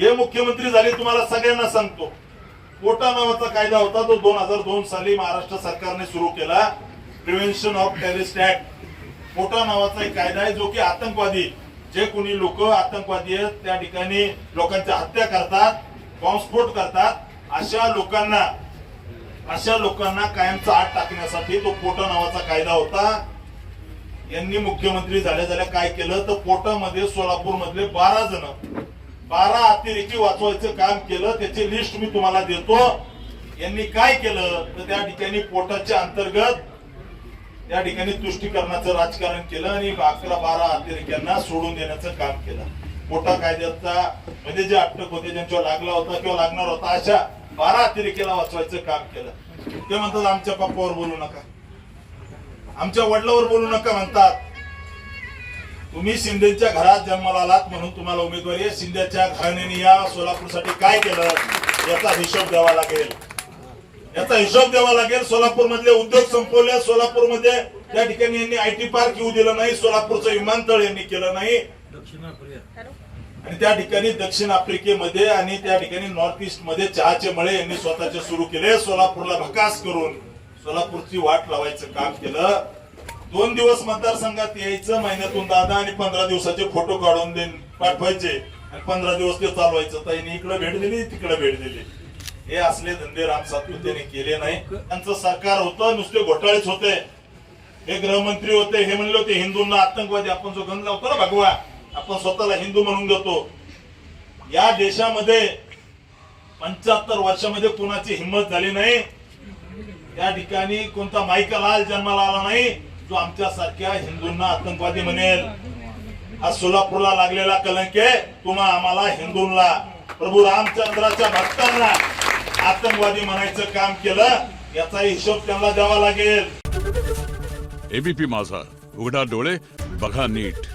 हे मुख्यमंत्री झाले तुम्हाला सगळ्यांना सांगतो. पोटा नावाचा कायदा होता तो 2002 साली महाराष्ट्र सरकारने सुरू केला. Prevention of terrorist act. पोटा नावाचा एक कायदा आहे जो की आतंकवादी जे कोणी लोक आतंकवादी आहेत त्या ठिकाणी लोकांच्या हत्या करतात, बॉम्बस्फोट करतात, अशा लोकांना कायमचा आत टाकण्यासाठी तो पोटा नावाचा कायदा होता. यांनी मुख्यमंत्री झाल्या काय केलं तर पोटामध्ये सोलापूर मधले 12 अतिरेकी वाचवायचं काम केलं. त्याची लिस्ट मी तुम्हाला देतो. यांनी काय केलं तर त्या ठिकाणी पोटाच्या अंतर्गत त्या ठिकाणी तुष्टीकरणाचं राजकारण केलं आणि 11-12 अतिरेक्यांना सोडून देण्याचं काम केलं. पोटा कायद्याचा म्हणजे जे अटक होते ज्यांच्यावर लागला होता किंवा लागणार होता अशा 12 अतिरेक्याला वाचवायचं काम केलं. ते म्हणतात आमच्या पप्पावर बोलू नका, आमच्या वडिलांवर बोलू नका म्हणतात. तुम्ही शिंदेच्या घरात जन्माला आलात म्हणून तुम्हाला उमेदवारी आहे. शिंदेच्या घराण्याने या सोलापूरसाठी काय केलं याचा हिशोब द्यावा लागेल. सोलापूर मधले उद्योग संपवले. सोलापूरमध्ये त्या ठिकाणी यांनी आयटी पार्क येऊ दिलं नाही. सोलापूरचं विमानतळ यांनी केलं नाही. आणि त्या ठिकाणी दक्षिण आफ्रिकेमध्ये आणि त्या ठिकाणी नॉर्थ ईस्ट मध्ये चहाचे मळे यांनी स्वतःचे सुरू केले. सोलापूरला भकास करून सोलापूरची वाट लावायचं काम केलं. 2 दिवस मतदारसंघात यायचं, महिन्यातून 10 आणि 15 दिवसाचे फोटो काढून पाठवायचे आणि 15 दिवस ते चालवायचं. त्यांनी इकडे भेट दिली, तिकडे भेट दिली. हे असले धंदे राम सातपुतेने केले नाही. त्यांचं सरकार होतं, नुसते घोटाळेच होते. हे गृहमंत्री होते, हे म्हणले होते हिंदूंना आतंकवादी. आपण जो गंध लावतो ना भगवा, आपण स्वतःला हिंदू म्हणून घेतो. या देशामध्ये 75 वर्षामध्ये कोणाची हिंमत झाली नाही. त्या ठिकाणी कोणता माईका लाल जन्माला आला नाही जो आमच्या सारख्या हिंदूंना आतंकवादी म्हणेल. हा सोलापूरला लागलेला कलंक आहे. तुम्हा आम्हाला हिंदूंना, प्रभू रामचंद्राच्या भक्तांना आतंकवादी म्हणायचं काम केलं. याचा हिशोब त्यांना द्यावा लागेल. एबीपी माझा, उघडा डोळे बघा नीट.